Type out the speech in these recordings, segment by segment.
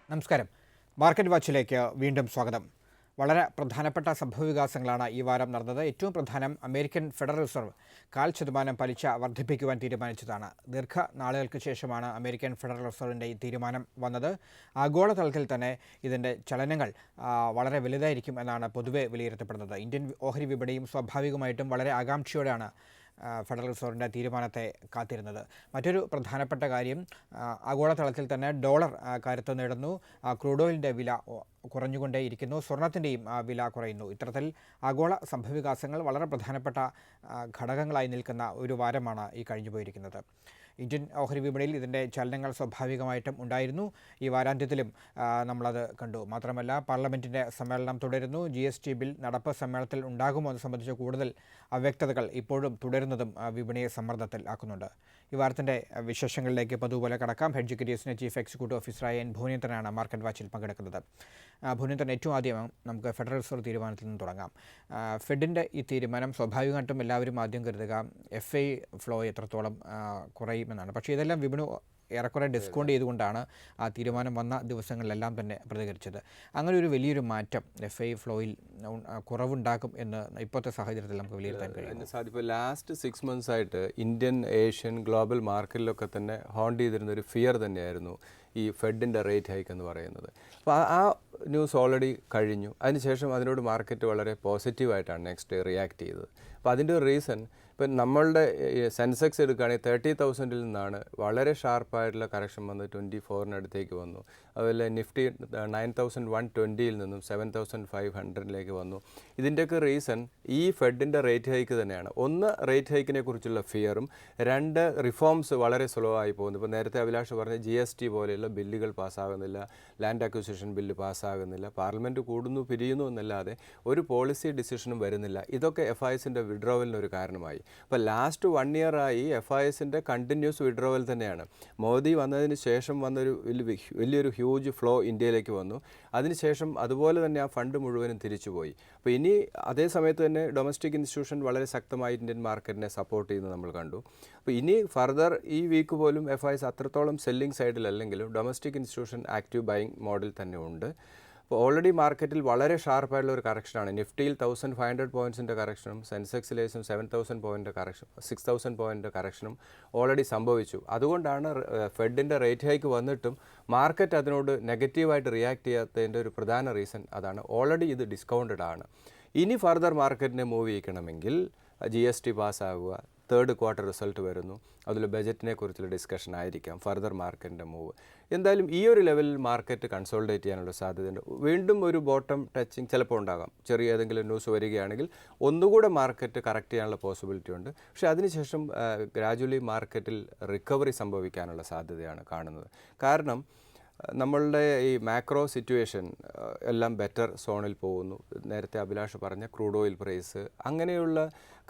നമസ്കാരം. മാർക്കറ്റ് വാച്ചിലേക്ക് വീണ്ടും സ്വാഗതം. വളരെ പ്രധാനപ്പെട്ട സംഭവവികാസങ്ങളാണ് ഈ വാരം നടന്നത്. ഏറ്റവും പ്രധാനം അമേരിക്കൻ ഫെഡറൽ റിസർവ് 0.5% പലിശ വർദ്ധിപ്പിക്കുവാൻ തീരുമാനിച്ചതാണ്. ദീർഘനാളുകൾക്ക് ശേഷമാണ് അമേരിക്കൻ ഫെഡറൽ റിസർവിൻ്റെ ഈ തീരുമാനം വന്നത്. ആഗോളതലത്തിൽ തന്നെ ഇതിൻ്റെ ചലനങ്ങൾ വളരെ വലുതായിരിക്കും എന്നാണ് പൊതുവെ വിലയിരുത്തപ്പെടുന്നത്. ഇന്ത്യൻ ഓഹരി വിപണിയും സ്വാഭാവികമായിട്ടും വളരെ ആകാംക്ഷയോടെയാണ് ഫെഡറൽ റിസർവിൻ്റെ തീരുമാനത്തെ കാത്തിരുന്നത്. മറ്റൊരു പ്രധാനപ്പെട്ട കാര്യം, ആഗോളതലത്തിൽ തന്നെ ഡോളർ കരുത്ത് നേടുന്നു. ക്രൂഡ് ഓയിലിൻ്റെ വില കുറഞ്ഞുകൊണ്ടേയിരിക്കുന്നു. സ്വർണത്തിൻ്റെയും വില കുറയുന്നു. ഇത്തരത്തിൽ ആഗോള സംഭവവികാസങ്ങൾ വളരെ പ്രധാനപ്പെട്ട ഘടകങ്ങളായി നിൽക്കുന്ന ഒരു വാരമാണ് ഈ കഴിഞ്ഞു പോയിരിക്കുന്നത്. ഇന്ത്യൻ ഓഹരി വിപണിയിൽ ഇതിൻ്റെ ചലനങ്ങൾ സ്വാഭാവികമായിട്ടും ഉണ്ടായിരുന്നു. ഈ വാരാന്ത്യത്തിലും നമ്മളത് കണ്ടു. മാത്രമല്ല, പാർലമെൻറ്റിൻ്റെ സമ്മേളനം തുടരുന്നു. GST ബിൽ നടപ്പ് സമ്മേളനത്തിൽ ഉണ്ടാകുമോ എന്ന് സംബന്ധിച്ച് കൂടുതൽ അവ്യക്തതകൾ ഇപ്പോഴും തുടരുന്നതും വിപണിയെ സമ്മർദ്ദത്തിൽ ആക്കുന്നുണ്ട്. ഈ വാരത്തിൻ്റെ വിശേഷങ്ങളിലേക്ക് പതുപോലെ കടക്കാം. ഹെഡ്ജ് സെക്യൂരിറ്റീസിൻ്റെ ചീഫ് എക്സിക്യൂട്ടീവ് ഓഫീസറായ എൻ ഭുവനേന്ദ്രനാണ് മാർക്കറ്റ് വാച്ചിൽ പങ്കെടുക്കുന്നത്. ഭുവനേന്ദ്രൻ, ഏറ്റവും ആദ്യം നമുക്ക് ഫെഡറൽ റിസർവ് തീരുമാനത്തിൽ നിന്ന് തുടങ്ങാം. ഫെഡിൻ്റെ ഈ തീരുമാനം സ്വാഭാവികമായിട്ടും എല്ലാവരും ആദ്യം കരുതുക FI ഫ്ലോ എത്രത്തോളം കുറയുമെന്നാണ്. പക്ഷേ ഇതെല്ലാം വിപണി ഏറെക്കുറെ ഡിസ്കൗണ്ട് ചെയ്തുകൊണ്ടാണ് ആ തീരുമാനം വന്ന ദിവസങ്ങളിലെല്ലാം തന്നെ പ്രതികരിച്ചത്. അങ്ങനെ ഒരു വലിയൊരു മാറ്റം FI ഫ്ലോയിൽ കുറവുണ്ടാക്കും എന്ന് ഇപ്പോഴത്തെ സാഹചര്യത്തിൽ നമുക്ക് വിലയിരുത്താൻ കഴിയും. ഇപ്പോൾ ലാസ്റ്റ് 6 months ആയിട്ട് ഇന്ത്യൻ, ഏഷ്യൻ, ഗ്ലോബൽ മാർക്കറ്റിലൊക്കെ തന്നെ ഹോണ്ട് ചെയ്തിരുന്ന ഒരു ഫിയർ തന്നെയായിരുന്നു ഈ ഫെഡിൻ്റെ റേറ്റ് ഹൈക്ക് എന്ന് പറയുന്നത്. അപ്പോൾ ആ ന്യൂസ് ഓൾറെഡി കഴിഞ്ഞു. അതിനുശേഷം അതിനോട് മാർക്കറ്റ് വളരെ പോസിറ്റീവായിട്ടാണ് നെക്സ്റ്റ് റിയാക്ട് ചെയ്തത്. അപ്പോൾ അതിൻ്റെ ഒരു റീസൺ, ഇപ്പം നമ്മളുടെ സെൻസെക്സ് എടുക്കുകയാണെങ്കിൽ 30,000-ൽ നിന്നാണ് വളരെ ഷാർപ്പായിട്ടുള്ള കറക്ഷൻ വന്ന് 24-നടുത്തേക്ക് വന്നു. അതുപോലെ നിഫ്റ്റി 9,120-ൽ നിന്നും 7,500-ലേക്ക് വന്നു. ഇതിൻ്റെയൊക്കെ റീസൺ ഈ ഫെഡിൻ്റെ റേറ്റ് ഹൈക്ക് തന്നെയാണ്. ഒന്ന്, റേറ്റ് ഹൈക്കിനെ കുറിച്ചുള്ള ഫിയറും, രണ്ട്, റിഫോംസ് വളരെ സ്ലോ ആയി പോകുന്നു. ഇപ്പോൾ നേരത്തെ അഭിലാഷ് പറഞ്ഞ GST പോലെയുള്ള ബില്ലുകൾ പാസ്സാകുന്നില്ല, ലാൻഡ് അക്വിസിഷൻ ബില്ല് പാസ്സാകുന്നില്ല, പാർലമെൻറ്റ് കൂടുന്നു പിരിയുന്നു എന്നല്ലാതെ ഒരു പോളിസി ഡിസിഷനും വരുന്നില്ല. ഇതൊക്കെ FISൻ്റെ വിഡ്രോവലിനൊരു കാരണമായി. അപ്പോൾ ലാസ്റ്റ് 1 year ആയി FISൻ്റെ കണ്ടിന്യൂസ് വിഡ്രോവൽ തന്നെയാണ്. മോദി വന്നതിന് ശേഷം വന്നൊരു വലിയൊരു ഹ്യൂജ് ഫ്ലോ ഇന്ത്യയിലേക്ക് വന്നു. അതിനുശേഷം അതുപോലെ തന്നെ ആ ഫണ്ട് മുഴുവനും തിരിച്ചുപോയി. അപ്പോൾ ഇനി അതേ സമയത്ത് തന്നെ ഡൊമസ്റ്റിക് ഇൻസ്റ്റിറ്റ്യൂഷൻ വളരെ ശക്തമായി ഇന്ത്യൻ മാർക്കറ്റിനെ സപ്പോർട്ട് ചെയ്യുന്നത് നമ്മൾ കണ്ടു. അപ്പോൾ ഇനി ഫർദർ ഈ വീക്ക് പോലും FIS അത്രത്തോളം സെല്ലിംഗ് സൈഡിലല്ലെങ്കിലും ഡൊമസ്റ്റിക് ഇൻസ്റ്റിറ്റ്യൂഷൻ ആക്റ്റീവ് ബൈയിങ് മോഡിൽ തന്നെ ഉണ്ട്. അപ്പോൾ ഓൾറെഡി മാർക്കറ്റിൽ വളരെ ഷാർപ്പായിട്ടുള്ള ഒരു കറക്ഷനാണ്. നിഫ്റ്റിയിൽ 1,500 പോയിൻറ്റ്സിൻ്റെ കറക്ഷനും, സെൻസെക്സിലേസും 7,000 പോയിൻ്റ് കറക്ഷൻ, 6,000 പോയിൻ്റ് കറക്ഷനും ഓൾറെഡി സംഭവിച്ചു. അതുകൊണ്ടാണ് ഫെഡിൻ്റെ റേറ്റ് ഹൈക്ക് വന്നിട്ടും മാർക്കറ്റ് അതിനോട് നെഗറ്റീവായിട്ട് റിയാക്ട് ചെയ്യാത്തതിൻ്റെ ഒരു പ്രധാന റീസൺ അതാണ്. ഓൾറെഡി ഇത് ഡിസ്കൗണ്ടഡ് ആണ്. ഇനി ഫർദർ മാർക്കറ്റിനെ മൂവ് ചെയ്യിക്കണമെങ്കിൽ GST പാസ്സാകുക, 3rd quarter റിസൾട്ട് വരുന്നു, അതിൽ ബജറ്റിനെ കുറിച്ചുള്ള ഡിസ്കഷൻ ആയിരിക്കാം ഫർദർ മാർക്കറ്റിൻ്റെ മൂവ്. എന്തായാലും ഈ ഒരു ലെവലിൽ മാർക്കറ്റ് കൺസോളിഡേറ്റ് ചെയ്യാനുള്ള സാധ്യതയുണ്ട്. വീണ്ടും ഒരു ബോട്ടം ടച്ചിങ് ചിലപ്പോൾ ഉണ്ടാകാം. ചെറിയ ഏതെങ്കിലും ന്യൂസ് വരികയാണെങ്കിൽ ഒന്നുകൂടെ മാർക്കറ്റ് കറക്റ്റ് ചെയ്യാനുള്ള പോസിബിലിറ്റി ഉണ്ട്. പക്ഷേ അതിനുശേഷം ഗ്രാജുവലി മാർക്കറ്റിൽ റിക്കവറി സംഭവിക്കാനുള്ള സാധ്യതയാണ് കാണുന്നത്. കാരണം നമ്മളുടെ ഈ മാക്രോ സിറ്റുവേഷൻ എല്ലാം ബെറ്റർ സോണിൽ പോകുന്നു. നേരത്തെ അഭിലാഷ് പറഞ്ഞ ക്രൂഡ് ഓയിൽ പ്രൈസ്, അങ്ങനെയുള്ള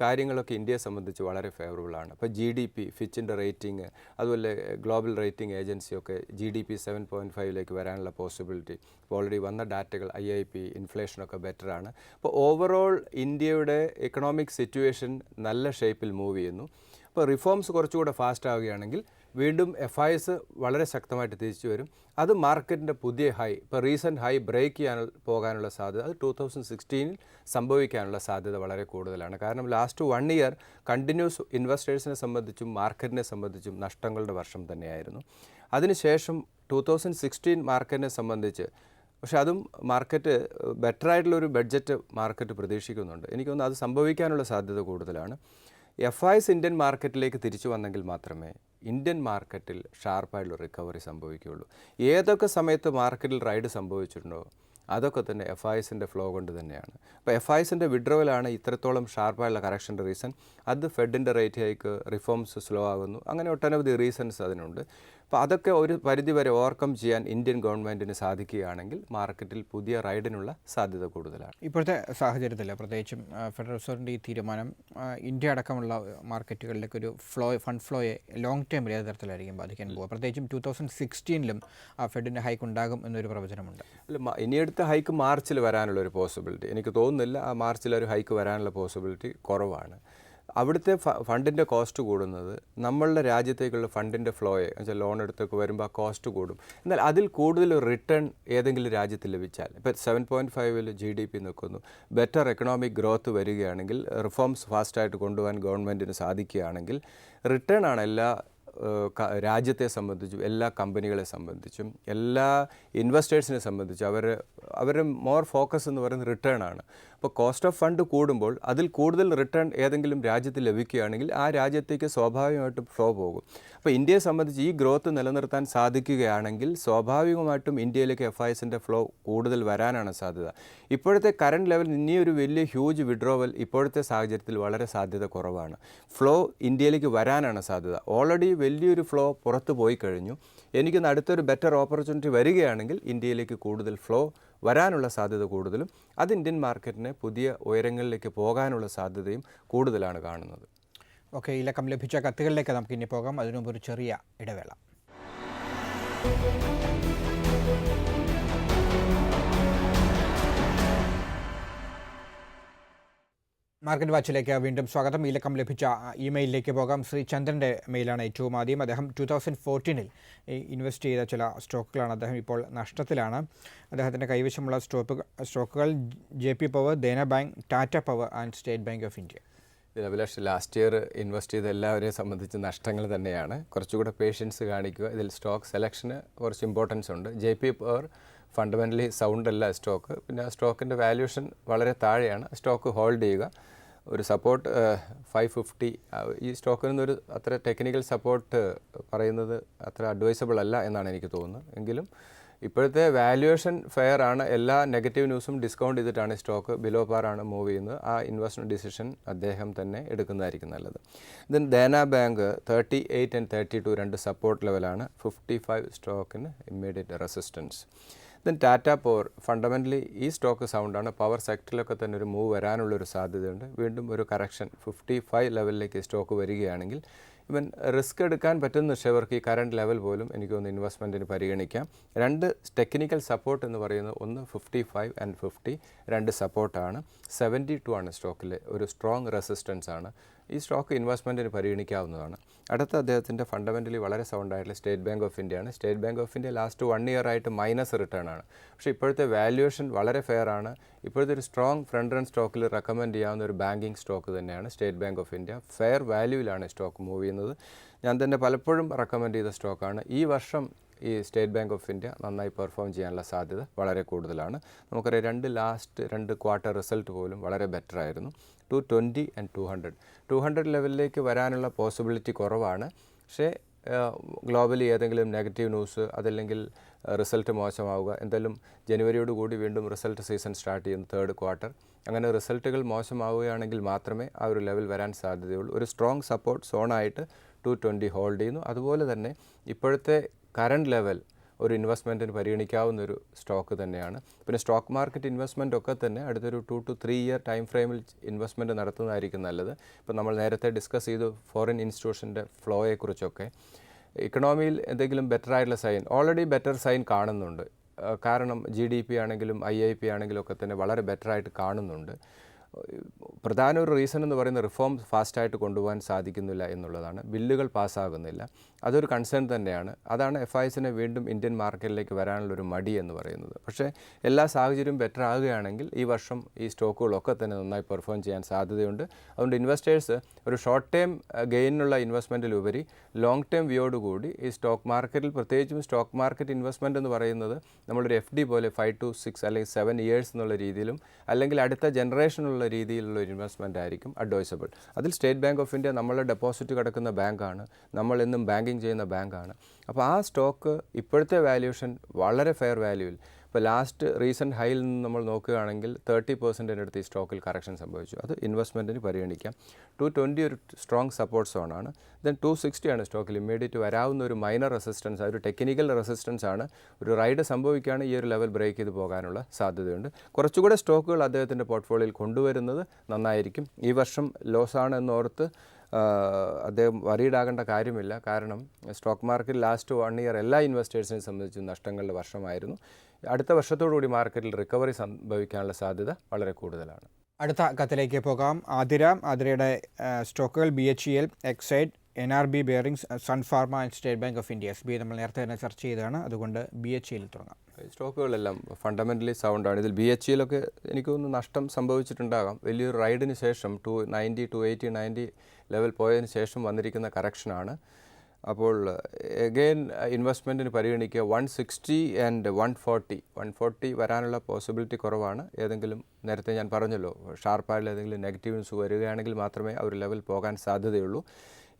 കാര്യങ്ങളൊക്കെ ഇന്ത്യയെ സംബന്ധിച്ച് വളരെ ഫേവറബിളാണ്. അപ്പോൾ GDP, ഫിച്ചിൻ്റെ റേറ്റിംഗ്, അതുപോലെ ഗ്ലോബൽ റേറ്റിംഗ് ഏജൻസിയൊക്കെ GDP 7.5-ലേക്ക് വരാനുള്ള പോസിബിലിറ്റി, ഇപ്പോൾ ഓൾറെഡി വന്ന ഡാറ്റകൾ IIP, ഇൻഫ്ലേഷനൊക്കെ ബെറ്ററാണ്. അപ്പോൾ ഓവറോൾ ഇന്ത്യയുടെ എക്കണോമിക് സിറ്റുവേഷൻ നല്ല ഷേപ്പിൽ മൂവ് ചെയ്യുന്നു. ഇപ്പോൾ റിഫോംസ് കുറച്ചുകൂടെ ഫാസ്റ്റ് ആവുകയാണെങ്കിൽ വീണ്ടും FIS വളരെ ശക്തമായിട്ട് തിരിച്ചു വരും. അത് മാർക്കറ്റിൻ്റെ പുതിയ ഹൈ, ഇപ്പോൾ റീസെൻറ്റ് ഹൈ ബ്രേക്ക് ചെയ്യാൻ പോകാനുള്ള സാധ്യത, അത് 2016-ൽ സംഭവിക്കാനുള്ള സാധ്യത വളരെ കൂടുതലാണ്. കാരണം ലാസ്റ്റ് 1 year കണ്ടിന്യൂസ് ഇൻവെസ്റ്റേഴ്സിനെ സംബന്ധിച്ചും മാർക്കറ്റിനെ സംബന്ധിച്ചും നഷ്ടങ്ങളുടെ വർഷം തന്നെയായിരുന്നു. അതിനുശേഷം 2016 മാർക്കറ്റിനെ സംബന്ധിച്ച്, പക്ഷെ അതും മാർക്കറ്റ് ബെറ്ററായിട്ടുള്ളൊരു ബഡ്ജറ്റ് മാർക്കറ്റ് പ്രതീക്ഷിക്കുന്നുണ്ട്. എനിക്ക് തോന്നുന്നു അത് സംഭവിക്കാനുള്ള സാധ്യത കൂടുതലാണ്. FIS ഇന്ത്യൻ മാർക്കറ്റിലേക്ക് തിരിച്ചു വന്നെങ്കിൽ മാത്രമേ ഇന്ത്യൻ മാർക്കറ്റിൽ ഷാർപ്പായിട്ടുള്ള റിക്കവറി സംഭവിക്കുകയുള്ളൂ. ഏതൊക്കെ സമയത്ത് മാർക്കറ്റിൽ റൈഡ് സംഭവിച്ചിട്ടുണ്ടോ അതൊക്കെ തന്നെ FISൻ്റെ ഫ്ലോ കൊണ്ട് തന്നെയാണ്. അപ്പോൾ FISൻ്റെ വിഡ്രോവലാണ് ഇത്രത്തോളം ഷാർപ്പായുള്ള കറക്ഷൻ്റെ റീസൺ. അത് ഫെഡിൻ്റെ റേറ്റ് ഹൈക്ക്, റിഫോംസ് സ്ലോ ആകുന്നു, അങ്ങനെ ഒട്ടനവധി റീസൺസ് അതിനുണ്ട്. അപ്പോൾ അതൊക്കെ ഒരു പരിധിവരെ ഓവർകം ചെയ്യാൻ ഇന്ത്യൻ ഗവൺമെൻറ്റിന് സാധിക്കുകയാണെങ്കിൽ മാർക്കറ്റിൽ പുതിയ റൈഡിനുള്ള സാധ്യത കൂടുതലാണ്. ഇപ്പോഴത്തെ സാഹചര്യത്തിൽ പ്രത്യേകിച്ചും ഫെഡറൽ റിസർവിൻ്റെ ഈ തീരുമാനം ഇന്ത്യ അടക്കമുള്ള മാർക്കറ്റുകളിലേക്ക് ഒരു ഫണ്ട് ഫ്ലോയെ ലോങ് ടേമിൽ ഏത് തരത്തിലായിരിക്കും ബാധിക്കാൻ പോകുക? പ്രത്യേകിച്ചും 2016-ലും ഫെഡിൻ്റെ ഹൈക്ക് ഉണ്ടാകും എന്നൊരു പ്രവചനമുണ്ട്. ഇനിയെടുത്ത ഹൈക്ക് മാർച്ചിൽ വരാനുള്ളൊരു പോസിബിലിറ്റി എനിക്ക് തോന്നുന്നില്ല. ആ മാർച്ചിൽ ഒരു ഹൈക്ക് വരാനുള്ള പോസിബിലിറ്റി കുറവാണ്. അവിടുത്തെ ഫണ്ടിൻ്റെ കോസ്റ്റ് കൂടുന്നത് നമ്മളുടെ രാജ്യത്തേക്കുള്ള ഫണ്ടിൻ്റെ ഫ്ലോയെ എന്നുവെച്ചാൽ ലോൺ എടുത്തൊക്കെ വരുമ്പോൾ ആ കോസ്റ്റ് കൂടും. എന്നാൽ അതിൽ കൂടുതൽ റിട്ടേൺ ഏതെങ്കിലും രാജ്യത്ത് ലഭിച്ചാൽ, ഇപ്പോൾ 7.5 GDP നിൽക്കുന്നു, ബെറ്റർ എക്കണോമിക് ഗ്രോത്ത് വരികയാണെങ്കിൽ, റിഫോംസ് ഫാസ്റ്റായിട്ട് കൊണ്ടുപോകാൻ ഗവൺമെൻറ്റിന് സാധിക്കുകയാണെങ്കിൽ, റിട്ടേൺ ആണ് എല്ലാ രാജ്യത്തെ സംബന്ധിച്ചും എല്ലാ കമ്പനികളെ സംബന്ധിച്ചും എല്ലാ ഇൻവെസ്റ്റേഴ്സിനെ സംബന്ധിച്ചും അവരുടെ മോർ ഫോക്കസ് എന്ന് പറയുന്നത് റിട്ടേൺ ആണ്. അപ്പോൾ കോസ്റ്റ് ഓഫ് ഫണ്ട് കൂടുമ്പോൾ അതിൽ കൂടുതൽ റിട്ടേൺ ഏതെങ്കിലും രാജ്യത്ത് ലഭിക്കുകയാണെങ്കിൽ ആ രാജ്യത്തേക്ക് സ്വാഭാവികമായിട്ടും ഫ്ലോ പോകും. അപ്പോൾ ഇന്ത്യയെ സംബന്ധിച്ച് ഈ ഗ്രോത്ത് നിലനിർത്താൻ സാധിക്കുകയാണെങ്കിൽ സ്വാഭാവികമായിട്ടും ഇന്ത്യയിലേക്ക് FISൻ്റെ ഫ്ലോ കൂടുതൽ വരാനാണ് സാധ്യത. ഇപ്പോഴത്തെ കറണ്ട് ലെവൽ ഇനിയൊരു വലിയ ഹ്യൂജ് വിഡ്രോവൽ ഇപ്പോഴത്തെ സാഹചര്യത്തിൽ വളരെ സാധ്യത കുറവാണ്. ഫ്ലോ ഇന്ത്യയിലേക്ക് വരാനാണ് സാധ്യത. ഓൾറെഡി വലിയൊരു ഫ്ലോ പുറത്ത് പോയി കഴിഞ്ഞു. എനിക്കൊന്ന് അടുത്തൊരു ബെറ്റർ ഓപ്പർച്യൂണിറ്റി വരികയാണെങ്കിൽ ഇന്ത്യയിലേക്ക് കൂടുതൽ ഫ്ലോ വരാനുള്ള സാധ്യത കൂടുതലും അത് ഇന്ത്യൻ മാർക്കറ്റിനെ പുതിയ ഉയരങ്ങളിലേക്ക് പോകാനുള്ള സാധ്യതയും കൂടുതലാണ് കാണുന്നത്. ഓക്കെ, ഈ ലക്കം ലഭിച്ച കത്തുകളിലേക്ക് നമുക്ക് ഇനി പോകാം. അതിനുമുമ്പ് ഒരു ചെറിയ ഇടവേള. മാർക്കറ്റ് വാച്ചിലേക്ക് വീണ്ടും സ്വാഗതം. ഈ ലക്കം ലഭിച്ച ഇമെയിലിലേക്ക് പോകാം. ശ്രീ ചന്ദ്രൻ്റെ മെയിലാണ് ഏറ്റവും ആദ്യം. അദ്ദേഹം 2014 ഇൻവെസ്റ്റ് ചെയ്ത ചില സ്റ്റോക്കുകളാണ്. അദ്ദേഹം ഇപ്പോൾ നഷ്ടത്തിലാണ്. അദ്ദേഹത്തിൻ്റെ കൈവശമുള്ള സ്റ്റോക്കുകൾ JP power, Dena bank, Tata power and state bank of India. Abhilash, last year invest ചെയ്ത എല്ലാവരെയും സംബന്ധിച്ച് നഷ്ടങ്ങൾ തന്നെയാണ്. കുറച്ചുകൂടെ പേഷ്യൻസ് കാണിക്കുക. ഇതിൽ സ്റ്റോക്ക് സെലക്ഷന് കുറച്ച് ഇമ്പോർട്ടൻസ് ഉണ്ട്. JP പവർ ഫണ്ടമെൻ്റലി സൗണ്ട് അല്ല സ്റ്റോക്ക്. പിന്നെ സ്റ്റോക്കിൻ്റെ വാല്യൂഷൻ വളരെ താഴെയാണ്. സ്റ്റോക്ക് ഹോൾഡ് ചെയ്യുക. ഒരു സപ്പോർട്ട് 550. ഈ സ്റ്റോക്കിനൊന്നൊരു അത്ര ടെക്നിക്കൽ സപ്പോർട്ട് പറയുന്നത് അത്ര അഡ്വൈസബിൾ അല്ല എന്നാണ് എനിക്ക് തോന്നുന്നത്. എങ്കിലും ഇപ്പോഴത്തെ വാല്യുവേഷൻ ഫെയർ ആണ്. എല്ലാ നെഗറ്റീവ് ന്യൂസും ഡിസ്കൗണ്ട് ചെയ്തിട്ടാണ് സ്റ്റോക്ക് ബിലോ പാറാണ് മൂവ് ചെയ്യുന്നത്. ആ ഇൻവെസ്റ്റ്മെൻറ്റ് ഡിസിഷൻ അദ്ദേഹം തന്നെ എടുക്കുന്നതായിരിക്കും നല്ലത്. ദെൻ ദേന ബാങ്ക് 38 and 32 രണ്ട് സപ്പോർട്ട് ലെവലാണ്. 55 സ്റ്റോക്കിന് immediate resistance. Then Tata power fundamentally ഈ സ്റ്റോക്ക് സൗണ്ടാണ്. പവർ സെക്ടറിലൊക്കെ തന്നെ ഒരു മൂവ് വരാനുള്ളൊരു സാധ്യതയുണ്ട്. വീണ്ടും ഒരു കറക്ഷൻ 55 ലെവലിലേക്ക് സ്റ്റോക്ക് വരികയാണെങ്കിൽ ഇവൻ റിസ്ക് എടുക്കാൻ പറ്റുന്ന നിക്ഷേപകർക്ക് ഈ കറണ്ട് ലെവൽ പോലും എനിക്ക് തോന്നുന്നു ഇൻവെസ്റ്റ്മെൻറ്റിന് പരിഗണിക്കാം. രണ്ട് ടെക്നിക്കൽ സപ്പോർട്ട് എന്ന് പറയുന്നത് ഒന്ന് 55 and 50 രണ്ട് സപ്പോർട്ടാണ്. 72 ആണ് സ്റ്റോക്കിലെ ഒരു സ്ട്രോങ് റെസിസ്റ്റൻസ് ആണ്. ഈ സ്റ്റോക്ക് ഇൻവെസ്റ്റ്മെൻറ്റിന് പരിഗണിക്കാവുന്നതാണ്. അടുത്ത അദ്ദേഹത്തിൻ്റെ ഫണ്ടമെൻ്റലി വളരെ സൗണ്ടായിട്ടുള്ള സ്റ്റേറ്റ് ബാങ്ക് ഓഫ് ഇന്ത്യയാണ്. State bank of India last 1 year ആയിട്ട് മൈനസ് റിട്ടേൺ ആണ്. പക്ഷേ ഇപ്പോഴത്തെ വാല്യുവേഷൻ വളരെ ഫെയർ ആണ്. ഇപ്പോഴത്തെ ഒരു സ്ട്രോങ് ഫ്രണ്ട് റൺ സ്റ്റോക്കിൽ റെക്കമെൻഡ് ചെയ്യാവുന്ന ഒരു ബാങ്കിങ് സ്റ്റോക്ക് തന്നെയാണ് state bank of India. Fair വാല്യൂവിലാണ് സ്റ്റോക്ക് മൂവ് ചെയ്യുന്നത്. ഞാൻ തന്നെ പലപ്പോഴും റെക്കമെൻഡ് ചെയ്ത സ്റ്റോക്കാണ്. ഈ വർഷം ഈ സ്റ്റേറ്റ് ബാങ്ക് ഓഫ് ഇന്ത്യ നന്നായി പെർഫോം ചെയ്യാനുള്ള സാധ്യത വളരെ കൂടുതലാണ്. നമുക്കറിയാം ലാസ്റ്റ് 2 ക്വാർട്ടർ റിസൾട്ട് പോലും വളരെ ബെറ്റർ ആയിരുന്നു. 220 and 200 ലെവലിലേക്ക് വരാനുള്ള പോസിബിലിറ്റി കുറവാണ്. പക്ഷേ ഗ്ലോബലി ഏതെങ്കിലും നെഗറ്റീവ് ന്യൂസ് അതല്ലെങ്കിൽ റിസൾട്ട് മോശമാവുക, എന്തായാലും ജനുവരിയോട് കൂടി വീണ്ടും റിസൾട്ട് സീസൺ സ്റ്റാർട്ട് ചെയ്യുന്നു 3rd quarter. അങ്ങനെ റിസൾട്ടുകൾ മോശമാവുകയാണെങ്കിൽ മാത്രമേ ആ ഒരു ലെവൽ വരാൻ സാധ്യതയുള്ളൂ. ഒരു സ്ട്രോങ് സപ്പോർട്ട് സോണായിട്ട് 220 ഹോൾഡ് ചെയ്യുന്നു. അതുപോലെ തന്നെ ഇപ്പോഴത്തെ കറണ്ട് ലെവൽ ഒരു ഇൻവെസ്റ്റ്മെൻറ്റിന് പരിഗണിക്കാവുന്ന ഒരു സ്റ്റോക്ക് തന്നെയാണ്. പിന്നെ സ്റ്റോക്ക് മാർക്കറ്റ് ഇൻവെസ്റ്റ്മെൻ്റ് ഒക്കെ തന്നെ അടുത്തൊരു 2 to 3 year ടൈം ഫ്രെയിമിൽ ഇൻവെസ്റ്റ്മെൻറ്റ് നടത്തുന്നതായിരിക്കും നല്ലത്. ഇപ്പോൾ നമ്മൾ നേരത്തെ ഡിസ്കസ് ചെയ്തു ഫോറിൻ ഇൻസ്റ്റിറ്റ്യൂഷൻ്റെ ഫ്ലോയെക്കുറിച്ചൊക്കെ. ഇക്കണോമിയിൽ എന്തെങ്കിലും ബെറ്റർ ആയിട്ടുള്ള സൈൻ, ഓൾറെഡി ബെറ്റർ സൈൻ കാണുന്നുണ്ട്. കാരണം GDP ആണെങ്കിലും IIP ആണെങ്കിലും ഒക്കെ തന്നെ വളരെ ബെറ്ററായിട്ട് കാണുന്നുണ്ട്. പ്രധാന ഒരു റീസൺ എന്ന് പറയുന്നത് റിഫോം ഫാസ്റ്റായിട്ട് കൊണ്ടുപോകാൻ സാധിക്കുന്നില്ല എന്നുള്ളതാണ്. ബില്ലുകൾ പാസ്സാകുന്നില്ല. അതൊരു കൺസേൺ തന്നെയാണ്. അതാണ് FISനെ വീണ്ടും ഇന്ത്യൻ മാർക്കറ്റിലേക്ക് വരാനുള്ളൊരു മടി എന്ന് പറയുന്നത്. പക്ഷേ എല്ലാ സാഹചര്യവും ബെറ്റർ ആകുകയാണെങ്കിൽ ഈ വർഷം ഈ സ്റ്റോക്കുകളൊക്കെ തന്നെ നന്നായി പെർഫോം ചെയ്യാൻ സാധ്യതയുണ്ട്. അതുകൊണ്ട് ഇൻവെസ്റ്റേഴ്സ് ഒരു ഷോർട്ട് ടൈം ഗെയിനുള്ള ഇൻവെസ്റ്റ്മെൻറ്റിലുപരി ലോങ് ടൈം വ്യൂയോടുകൂടി ഈ സ്റ്റോക്ക് മാർക്കറ്റിൽ, പ്രത്യേകിച്ചും സ്റ്റോക്ക് മാർക്കറ്റ് ഇൻവെസ്റ്റ്മെൻറ്റ് എന്ന് പറയുന്നത് നമ്മളൊരു FD പോലെ 5 to 6 അല്ലെങ്കിൽ 7 years എന്നുള്ള രീതിയിലും അല്ലെങ്കിൽ അടുത്ത ജനറേഷനുള്ള രീതിയിലുള്ള ഒരു ഇൻവെസ്റ്റ്മെൻ്റ് ആയിരിക്കും അഡ്വൈസബിൾ. അതിൽ സ്റ്റേറ്റ് ബാങ്ക് ഓഫ് ഇന്ത്യ നമ്മളുടെ ഡെപ്പോസിറ്റ് കിടക്കുന്ന ബാങ്കാണ്, നമ്മൾ എന്നും ബാങ്കിങ് ചെയ്യുന്ന ബാങ്കാണ്. അപ്പോൾ ആ സ്റ്റോക്ക് ഇപ്പോഴത്തെ വാല്യൂഷൻ വളരെ ഫെയർ വാല്യൂവിൽ, ഇപ്പോൾ ലാസ്റ്റ് റീസെൻറ്റ് ഹൈയിൽ നിന്ന് നമ്മൾ നോക്കുകയാണെങ്കിൽ 30% അടുത്ത് ഈ സ്റ്റോക്കിൽ കറക്ഷൻ സംഭവിച്ചു. അത് ഇൻവെസ്റ്റ്മെൻറ്റിന് പരിഗണിക്കാം. 220 ഒരു സ്ട്രോങ് സപ്പോർട്ട് സോണാണ്. ദെൻ 260 ആണ് സ്റ്റോക്കിൽ ഇമ്മീഡിയറ്റ് വരാവുന്ന ഒരു മൈനർ റെസിസ്റ്റൻസ്, ഒരു ടെക്നിക്കൽ റെസിസ്റ്റൻസ് ആണ്. ഒരു റൈഡ് സംഭവിക്കുകയാണ് ഈ ഒരു ലെവൽ ബ്രേക്ക് ചെയ്ത് പോകാനുള്ള സാധ്യതയുണ്ട്. കുറച്ചുകൂടെ സ്റ്റോക്കുകൾ അദ്ദേഹത്തിൻ്റെ പോർട്ട്ഫോളിയോയിൽ കൊണ്ടുവരുന്നത് നന്നായിരിക്കും. ഈ വർഷം ലോസാണ് എന്നോർത്ത് അദ്ദേഹം വറീഡാകേണ്ട കാര്യമില്ല. കാരണം സ്റ്റോക്ക് മാർക്കറ്റ് ലാസ്റ്റ് 1 year എല്ലാ ഇൻവെസ്റ്റേഴ്സിനെ സംബന്ധിച്ച് നഷ്ടങ്ങളുടെ വർഷമായിരുന്നു. അടുത്ത വർഷത്തോടുകൂടി മാർക്കറ്റിൽ റിക്കവറി സംഭവിക്കാനുള്ള സാധ്യത വളരെ കൂടുതലാണ്. അടുത്ത കത്തിലേക്ക് പോകാം. ആതിരയുടെ സ്റ്റോക്കുകൾ BHEL, Exide, NRB bearings, Sun Pharma and state bank of India. SBI നമ്മൾ നേരത്തെ തന്നെ ചർച്ച ചെയ്തതാണ്, അതുകൊണ്ട് BHEL തുടങ്ങാം. സ്റ്റോക്കുകളെല്ലാം ഫണ്ടമെൻ്റലി സൗണ്ടാണ്. ഇതിൽ BHELൊക്കെ എനിക്ക് തോന്നുന്നു നഷ്ടം സംഭവിച്ചിട്ടുണ്ടാകാം. വലിയൊരു റൈഡിന് ശേഷം 290, 280, 90 ലെവൽ പോയതിന് ശേഷം വന്നിരിക്കുന്ന കറക്ഷനാണ്. അപ്പോൾ എഗെയിൻ ഇൻവെസ്റ്റ്മെൻറ്റിന് പരിഗണിക്കുക 160 ആൻഡ് 140 വരാനുള്ള പോസിബിലിറ്റി കുറവാണ്. ഏതെങ്കിലും നേരത്തെ ഞാൻ പറഞ്ഞല്ലോ, ഷാർപ്പായിട്ടുള്ള ഏതെങ്കിലും നെഗറ്റീവ് ന്യൂസ് വരികയാണെങ്കിൽ മാത്രമേ ആ ഒരു ലെവൽ പോകാൻ സാധ്യതയുള്ളൂ.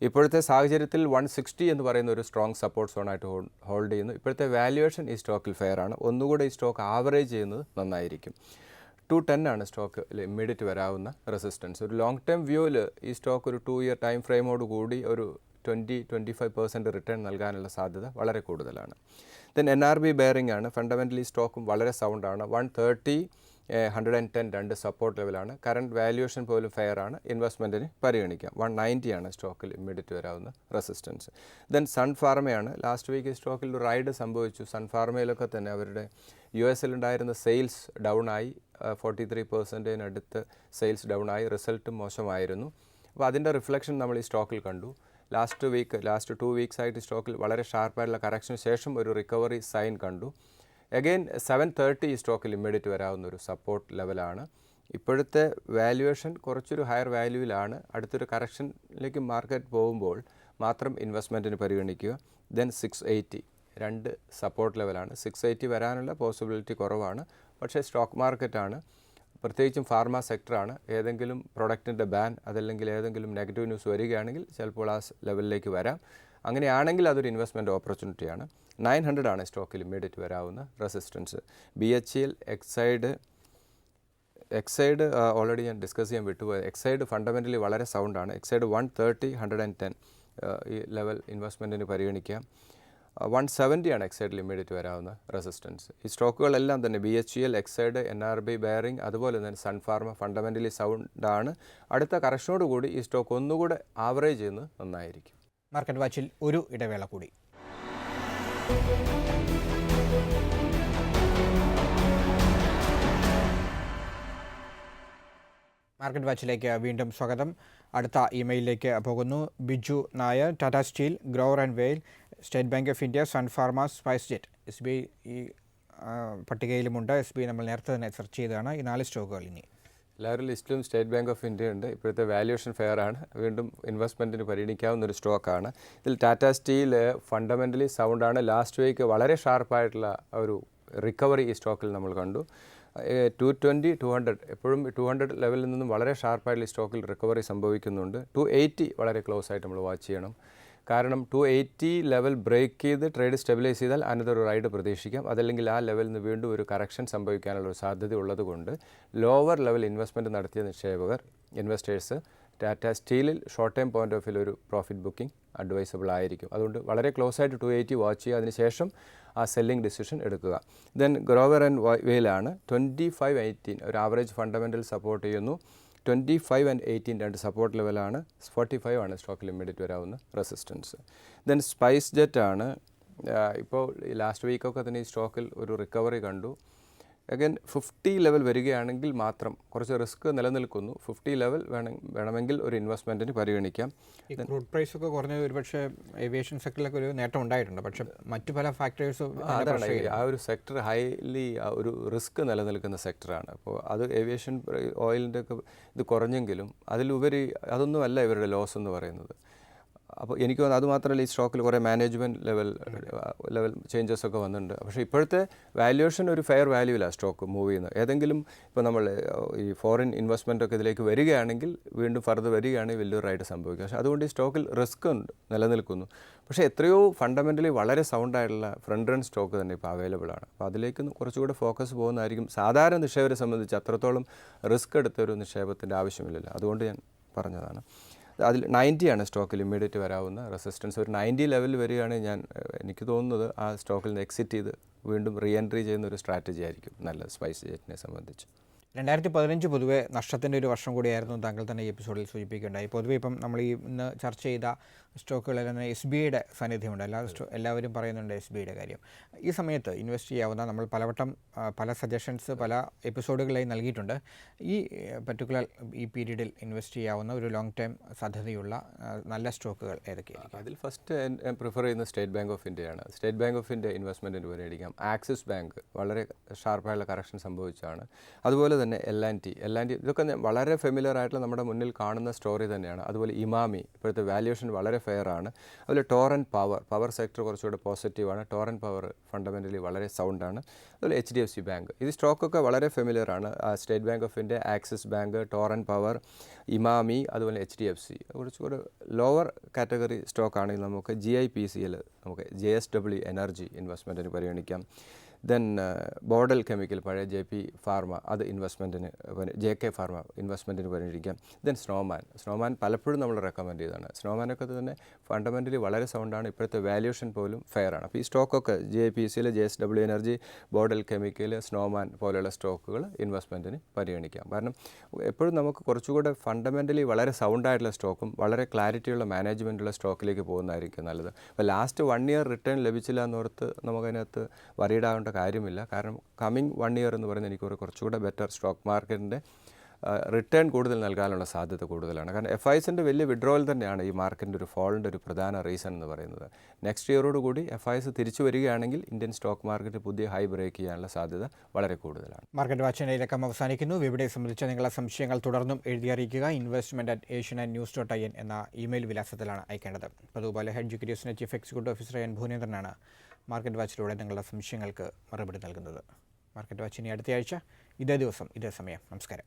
ഇപ്പോഴത്തെ സാഹചര്യത്തിൽ 160 എന്ന് പറയുന്ന ഒരു സ്ട്രോങ് സപ്പോർട്ട് സോണായിട്ട് ഹോൾഡ് ചെയ്യുന്നു. ഇപ്പോഴത്തെ വാല്യുവേഷൻ ഈ സ്റ്റോക്കിൽ ഫെയർ ആണ്. ഒന്നുകൂടെ ഈ സ്റ്റോക്ക് ആവറേജ് ചെയ്യുന്നത് നന്നായിരിക്കും. 210 ആണ് സ്റ്റോക്ക് ഇമ്മീഡിയറ്റ് വരാവുന്ന റെസിസ്റ്റൻസ്. ഒരു ലോങ് ടേം വ്യൂവിൽ ഈ സ്റ്റോക്ക് ഒരു 2 ഇയർ ടൈം ഫ്രെയിമോട് കൂടി ഒരു 20-25% റിട്ടേൺ നൽകാനുള്ള സാധ്യത വളരെ കൂടുതലാണ്. ദെൻ NRB ബെയറിംഗ് ആണ്. ഫണ്ടമെൻ്റലി സ്റ്റോക്കും വളരെ സൗണ്ടാണ്. 130, 110 രണ്ട് സപ്പോർട്ട് ലെവലാണ്. കറണ്ട് വാല്യുവേഷൻ പോലും ഫെയർ ആണ്. ഇൻവെസ്റ്റ്മെൻറ്റിന് പരിഗണിക്കാം. 190 ആണ് സ്റ്റോക്കിൽ ഇമ്മീഡിയറ്റ് വരാവുന്ന റെസിസ്റ്റൻസ്. ദെൻ സൺഫാർമയാണ്. ലാസ്റ്റ് വീക്ക് ഈ സ്റ്റോക്കിൽ ഒരു റൈഡ് സംഭവിച്ചു. സൺഫാർമയിലൊക്കെ തന്നെ അവരുടെ US ഉണ്ടായിരുന്ന സെയിൽസ് ഡൗൺ ആയി. 43% അടുത്ത് സെയിൽസ് ഡൗൺ ആയി. റിസൾട്ടും മോശമായിരുന്നു. അപ്പോൾ അതിൻ്റെ റിഫ്ലക്ഷൻ നമ്മൾ ഈ സ്റ്റോക്കിൽ കണ്ടു. ലാസ്റ്റ് 2 വീക്സ് ആയിട്ട് സ്റ്റോക്കിൽ വളരെ ഷാർപ്പായിട്ടുള്ള കറക്ഷന് ശേഷം ഒരു റിക്കവറി സൈൻ കണ്ടു. അഗെയിൻ 730 ഈ സ്റ്റോക്കിൽ ഇമ്മീഡിയറ്റ് വരാവുന്ന ഒരു സപ്പോർട്ട് ലെവലാണ്. ഇപ്പോഴത്തെ വാല്യുവേഷൻ കുറച്ചൊരു ഹയർ വാല്യൂവിലാണ്. അടുത്തൊരു കറക്ഷനിലേക്ക് മാർക്കറ്റ് പോകുമ്പോൾ മാത്രം ഇൻവെസ്റ്റ്മെൻറ്റിന് പരിഗണിക്കുക. ദെൻ 680 രണ്ട് സപ്പോർട്ട് ലെവലാണ്. 680 വരാനുള്ള പോസിബിലിറ്റി കുറവാണ്. പക്ഷേ സ്റ്റോക്ക് മാർക്കറ്റാണ്, പ്രത്യേകിച്ചും ഫാർമ സെക്ടറാണ്. ഏതെങ്കിലും പ്രൊഡക്റ്റിൻ്റെ ബാൻ അതല്ലെങ്കിൽ ഏതെങ്കിലും നെഗറ്റീവ് ന്യൂസ് വരികയാണെങ്കിൽ ചിലപ്പോൾ ആ ലെവലിലേക്ക് വരാം. അങ്ങനെയാണെങ്കിൽ അതൊരു ഇൻവെസ്റ്റ്മെൻറ്റ് ഓപ്പർച്യൂണിറ്റിയാണ്. 900 ആണ് സ്റ്റോക്കിൽ ഇമ്മീഡിയറ്റ് വരാവുന്ന റെസിസ്റ്റൻസ്. BHEL, എക്സൈഡ് ഓൾറെഡി ഞാൻ ഡിസ്കസ് ചെയ്യാൻ വിട്ടുപോയത്. എക്സൈഡ് ഫണ്ടമെൻ്റലി വളരെ സൗണ്ടാണ്. എക്സൈഡ് 130, 110 ഈ ലെവൽ ഇൻവെസ്റ്റ്മെൻറ്റിന് പരിഗണിക്കാം. 170 ആണ് എക്സൈഡിൽ ഇമ്മീഡിയറ്റ് വരാവുന്ന റെസിസ്റ്റൻസ്. ഈ സ്റ്റോക്കുകളെല്ലാം തന്നെ BHEL, എക്സൈഡ്, NRB ബെയറിംഗ്, അതുപോലെ തന്നെ സൺഫാർമ ഫണ്ടമെൻ്റലി സൗണ്ടാണ്. അടുത്ത കറക്ഷനോടുകൂടി ഈ സ്റ്റോക്ക് ഒന്നുകൂടെ ആവറേജ് ചെയ്യുന്നത് നന്നായിരിക്കും. മാർക്കറ്റ് വാച്ചിൽ ഒരു ഇടവേള കൂടി. മാർക്കറ്റ് വാച്ചിലേക്ക് വീണ്ടും സ്വാഗതം. അടുത്ത ഇമെയിലിലേക്ക് പോകുന്നു. ബിജു നായർ, ടാറ്റ സ്റ്റീൽ, ഗ്രോവർ ആൻഡ് വെയിൽ, state bank of India, Sun Pharma, spice jet. SBI ഈ പട്ടികയിലുമുണ്ട്. SBI നമ്മൾ നേരത്തെ തന്നെ സെർച്ച് ചെയ്തതാണ്. ഈ 4 സ്റ്റോക്കുകൾ ഇനി എല്ലാവരും ലിസ്റ്റിലും സ്റ്റേറ്റ് ബാങ്ക് ഓഫ് ഇന്ത്യ ഉണ്ട്. ഇപ്പോഴത്തെ വാല്യുവേഷൻ ഫെയർ ആണ്. വീണ്ടും ഇൻവെസ്റ്റ്മെൻറ്റിന് പരിഗണിക്കാവുന്ന ഒരു സ്റ്റോക്കാണ്. ഇതിൽ ടാറ്റ സ്റ്റീൽ ഫണ്ടമെൻ്റലി സൗണ്ടാണ്. ലാസ്റ്റ് വീക്ക് വളരെ ഷാർപ്പായിട്ടുള്ള ഒരു റിക്കവറി ഈ സ്റ്റോക്കിൽ നമ്മൾ കണ്ടു. 220, 200 എപ്പോഴും 200 ലെവലിൽ നിന്നും വളരെ ഷാർപ്പായിട്ടുള്ള ഈ സ്റ്റോക്കിൽ റിക്കവറി സംഭവിക്കുന്നുണ്ട്. 280 വളരെ ക്ലോസ് ആയിട്ട് നമ്മൾ വാച്ച് ചെയ്യണം. കാരണം 280 ലെവൽ ബ്രേക്ക് ചെയ്ത് ട്രേഡ് സ്റ്റെബിലൈസ് ചെയ്താൽ അനതൊരു റൈഡ് പ്രതീക്ഷിക്കാം. അതല്ലെങ്കിൽ ആ ലെവലിൽ നിന്ന് വീണ്ടും ഒരു കറക്ഷൻ സംഭവിക്കാനുള്ള ഒരു സാധ്യത ഉള്ളതുകൊണ്ട് ലോവർ ലെവൽ ഇൻവെസ്റ്റ്മെൻറ്റ് നടത്തിയ ഇൻവെസ്റ്റേഴ്സ് ടാറ്റ സ്റ്റീലിൽ short time point of view ഒരു പ്രോഫിറ്റ് ബുക്കിംഗ് അഡ്വൈസബിൾ ആയിരിക്കും. അതുകൊണ്ട് വളരെ ക്ലോസ് ആയിട്ട് 280 വാച്ച് ചെയ്യുക. അതിനുശേഷം ആ സെല്ലിംഗ് ഡിസിഷൻ എടുക്കുക. ദെൻ ഗ്രോവർ ആൻഡ് വെയിലാണ് 25-18 ഒരു ആവറേജ് ഫണ്ടമെൻ്റൽ സപ്പോർട്ട് ചെയ്യുന്നു. 25 and 18 രണ്ട് സപ്പോർട്ട് ലെവലാണ്. 45 ആണ് സ്റ്റോക്കിൽ ഇമ്മീഡിയറ്റ് വരാവുന്ന റെസിസ്റ്റൻസ്. ദെൻ സ്പൈസ് ജെറ്റ് ആണ്. ഇപ്പോൾ ലാസ്റ്റ് വീക്കൊക്കെ തന്നെ ഈ സ്റ്റോക്കിൽ ഒരു റിക്കവറി കണ്ടു. അഗൈൻ 50 ലെവൽ വരികയാണെങ്കിൽ മാത്രം കുറച്ച് റിസ്ക് നിലനിൽക്കുന്നു. 50 ലെവൽ വേണമെങ്കിൽ ഒരു ഇൻവെസ്റ്റ്മെൻറ്റിന് പരിഗണിക്കാം. ഈ ക്രൂഡ് പ്രൈസ് ഒക്കെ കുറഞ്ഞത് ഒരുപക്ഷെ ഏവിയേഷൻ സെക്ടറിലൊക്കെ ഒരു നേട്ടം ഉണ്ടായിട്ടുണ്ട്. പക്ഷേ മറ്റു പല ഫാക്ടേഴ്സും അതാണ് ആ ഒരു സെക്ടർ ഹൈലി ഒരു റിസ്ക് നിലനിൽക്കുന്ന സെക്ടറാണ്. അപ്പോൾ അത് ഏവിയേഷൻ ഓയിലിൻ്റെ ഒക്കെ ഇത് കുറഞ്ഞെങ്കിലും അതിലുപരി അതൊന്നുമല്ല ഇവരുടെ ലോസ് എന്ന് പറയുന്നത്. അപ്പോൾ എനിക്ക് തോന്നുന്നു അതുമാത്രമല്ല ഈ സ്റ്റോക്കിൽ കുറേ മാനേജ്മെൻറ്റ് ലെവൽ ചേഞ്ചസ് ഒക്കെ വന്നിട്ടുണ്ട്. പക്ഷേ ഇപ്പോഴത്തെ വാല്യുവേഷൻ ഒരു ഫെയർ വാല്യൂവിലാണ് സ്റ്റോക്ക് മൂവ് ചെയ്യുന്നത്. ഏതെങ്കിലും ഇപ്പോൾ നമ്മൾ ഈ ഫോറിൻ ഇൻവെസ്റ്റ്മെൻ്റ് ഒക്കെ ഇതിലേക്ക് വരികയാണെങ്കിൽ വീണ്ടും ഫർദർ വരികയാണെങ്കിൽ വലിയൊരു സംഭവിക്കും. പക്ഷേ അതുകൊണ്ട് ഈ സ്റ്റോക്കിൽ റിസ്ക് ഉണ്ട് നിലനിൽക്കുന്നു. പക്ഷേ എത്രയോ ഫണ്ടമെൻ്റലി വളരെ സൗണ്ടായിട്ടുള്ള ഫ്രണ്ട് റൺ സ്റ്റോക്ക് തന്നെ ഇപ്പോൾ അവൈലബിൾ ആണ്. അപ്പോൾ അതിലേക്ക് കുറച്ചുകൂടെ ഫോക്കസ് പോകുന്നതായിരിക്കും. സാധാരണ നിക്ഷേപരെ സംബന്ധിച്ച് അത്രത്തോളം റിസ്ക് എടുത്തൊരു നിക്ഷേപത്തിൻ്റെ ആവശ്യമില്ലല്ലോ. അതുകൊണ്ട് ഞാൻ പറഞ്ഞതാണ്. അതിൽ 90 ആണ് സ്റ്റോക്കിൽ ഇമ്മീഡിയറ്റ് വരാവുന്ന റെസിസ്റ്റൻസ്. ഒരു 90 ലെവലിൽ വരികയാണെങ്കിൽ എനിക്ക് തോന്നുന്നത് ആ സ്റ്റോക്കിൽ നിന്ന് എക്സിറ്റ് ചെയ്ത് വീണ്ടും റീ എൻട്രി ചെയ്യുന്ന ഒരു സ്ട്രാറ്റജി ആയിരിക്കും നല്ലത് സ്പൈസ് ജെറ്റിനെ സംബന്ധിച്ച്. 2015 പൊതുവെ നഷ്ടത്തിൻ്റെ ഒരു വർഷം കൂടിയായിരുന്നു താങ്കൾ തന്നെ ഈ എപ്പിസോഡിൽ സൂചിപ്പിക്കുകയുണ്ടായി. പൊതുവെ ഇപ്പം നമ്മൾ ഈ ഇന്ന് ചർച്ച ചെയ്ത സ്റ്റോക്കുകളിൽ തന്നെ എസ് ബി ഐയുടെ സാന്നിധ്യമുണ്ട്. എല്ലാവരും പറയുന്നുണ്ട് എസ് ബി ഐയുടെ കാര്യം. ഈ സമയത്ത് ഇൻവെസ്റ്റ് ചെയ്യാവുന്ന നമ്മൾ പലവട്ടം പല സജഷൻസ് പല എപ്പിസോഡുകളായി നൽകിയിട്ടുണ്ട്. ഈ പർട്ടിക്കുലർ ഈ പീരീഡിൽ ഇൻവെസ്റ്റ് ചെയ്യാവുന്ന ഒരു ലോങ് ടൈം സാധ്യതയുള്ള നല്ല സ്റ്റോക്കുകൾ ഏതൊക്കെയായിരിക്കും? അതിൽ ഫസ്റ്റ് ഞാൻ പ്രിഫർ ചെയ്യുന്നത് സ്റ്റേറ്റ് ബാങ്ക് ഓഫ് ഇന്ത്യയാണ്. സ്റ്റേറ്റ് ബാങ്ക് ഓഫ് ഇന്ത്യ ഇൻവെസ്റ്റ്മെൻറ്റിന് പരിഗണിക്കാം. ആക്സിസ് ബാങ്ക് വളരെ ഷാർപ്പായുള്ള കറക്ഷൻ സംഭവിച്ചാണ്. അതുപോലെ തന്നെ L&T ഇതൊക്കെ വളരെ ഫെമിലിയർ ആയിട്ടുള്ള നമ്മുടെ മുന്നിൽ കാണുന്ന സ്റ്റോറി തന്നെയാണ്. അതുപോലെ ഇമാമി ഇപ്പോഴത്തെ വാല്യുവേഷൻ വളരെ ഫെയർ ആണ്. അതുപോലെ ടോറൻറ്റ് പവർ സെക്ടർ കുറച്ചുകൂടെ പോസിറ്റീവാണ്. ടോറൻറ്റ് പവർ ഫണ്ടമെൻ്റലി വളരെ സൗണ്ടാണ്. അതുപോലെ HDFC ബാങ്ക്, ഈ സ്റ്റോക്കൊക്കെ വളരെ ഫെമിലിയർ ആണ്. State bank of India, axis bank, torrent power, Emami, അതുപോലെ HDFC. കുറച്ചുകൂടെ ലോവർ കാറ്റഗറി സ്റ്റോക്കാണെങ്കിൽ നമുക്ക് GIPCL, നമുക്ക് JSW എനർജി ഇൻവെസ്റ്റ്മെൻറ്റിന് പരിഗണിക്കാം. ദെൻ ബോർഡൽ കെമിക്കൽ, പഴയ JP ഫാർമ, അത് ഇൻവെസ്റ്റ്മെൻറ്റിന്, JK ഫാർമ ഇൻവെസ്റ്റ്മെൻറ്റിന് പരിഗണിക്കാം. ദെൻ സ്നോമാൻ പലപ്പോഴും നമ്മൾ റെക്കമെൻഡ് ചെയ്തതാണ്. സ്നോമാനൊക്കെ തന്നെ ഫണ്ടമെൻ്റലി വളരെ സൗണ്ടാണ്. ഇപ്പോഴത്തെ വാല്യുവേഷൻ പോലും ഫെയർ ആണ്. അപ്പോൾ ഈ സ്റ്റോക്കൊക്കെ GIPCL, JSW energy, Bodal chemical, Snowman പോലെയുള്ള സ്റ്റോക്കുകൾ ഇൻവെസ്റ്റ്മെൻറ്റിന് പരിഗണിക്കാം. കാരണം എപ്പോഴും നമുക്ക് കുറച്ചുകൂടെ ഫണ്ടമെൻ്റലി വളരെ സൗണ്ടായിട്ടുള്ള സ്റ്റോക്കും വളരെ ക്ലാരിറ്റിയുള്ള മാനേജ്മെൻറ്റുള്ള സ്റ്റോക്കിലേക്ക് പോകുന്നതായിരിക്കും നല്ലത്. അപ്പോൾ ലാസ്റ്റ് 1 ഇയർ റിട്ടേൺ ലഭിച്ചില്ല എന്നോർത്ത് നമുക്കതിനകത്ത് വറീഡാവേണ്ട കാര്യമില്ല. കാരണം കമ്മിങ് 1 ഇയർ എന്ന് പറയുന്നത് എനിക്ക് കുറച്ചുകൂടെ ബെറ്റർ സ്റ്റോക്ക് മാർക്കറ്റിൻ്റെ റിട്ടേൺ കൂടുതൽ നൽകാനുള്ള സാധ്യത കൂടുതലാണ്. കാരണം FISൻ്റെ വലിയ വിഡ്രോവൽ തന്നെയാണ് ഈ മാർക്കറ്റിൻ്റെ ഒരു ഫോളിൻ്റെ ഒരു പ്രധാന റീസൺ എന്ന് പറയുന്നത്. നെക്സ്റ്റ് ഇയറോടുകൂടി FIS തിരിച്ചു വരികയാണെങ്കിൽ ഇന്ത്യൻ സ്റ്റോക്ക് മാർക്കറ്റ് പുതിയ ഹൈ ബ്രേക്ക് ചെയ്യാനുള്ള സാധ്യത വളരെ കൂടുതലാണ്. മാർക്കറ്റ് വാച്ചിൻ്റെ ഇലക്കം അവസാനിക്കുന്നു. വിപണിയെ സംബന്ധിച്ച നിങ്ങളുടെ സംശയങ്ങൾ തുടർന്നും എഴുതി അറിയിക്കുക. investment@asiannews.in എന്ന ഇമെയിൽ വിലാസത്തിലാണ് അയക്കേണ്ടത്. അതുപോലെ ഹെഡ്ജ് ക്യൂരിയസിൻ്റെ ചീഫ് എക്സിക്യൂട്ടീവ് ഓഫീസർ N ഭുവനേന്ദ്രനാണ് മാർക്കറ്റ് വാച്ചിലൂടെ നിങ്ങളുടെ സംശയങ്ങൾക്ക് മറുപടി നൽകുന്നത്. മാർക്കറ്റ് വാച്ചിനെ അടുത്തയാഴ്ച ഇതേ ദിവസം ഇതേ സമയം. നമസ്കാരം.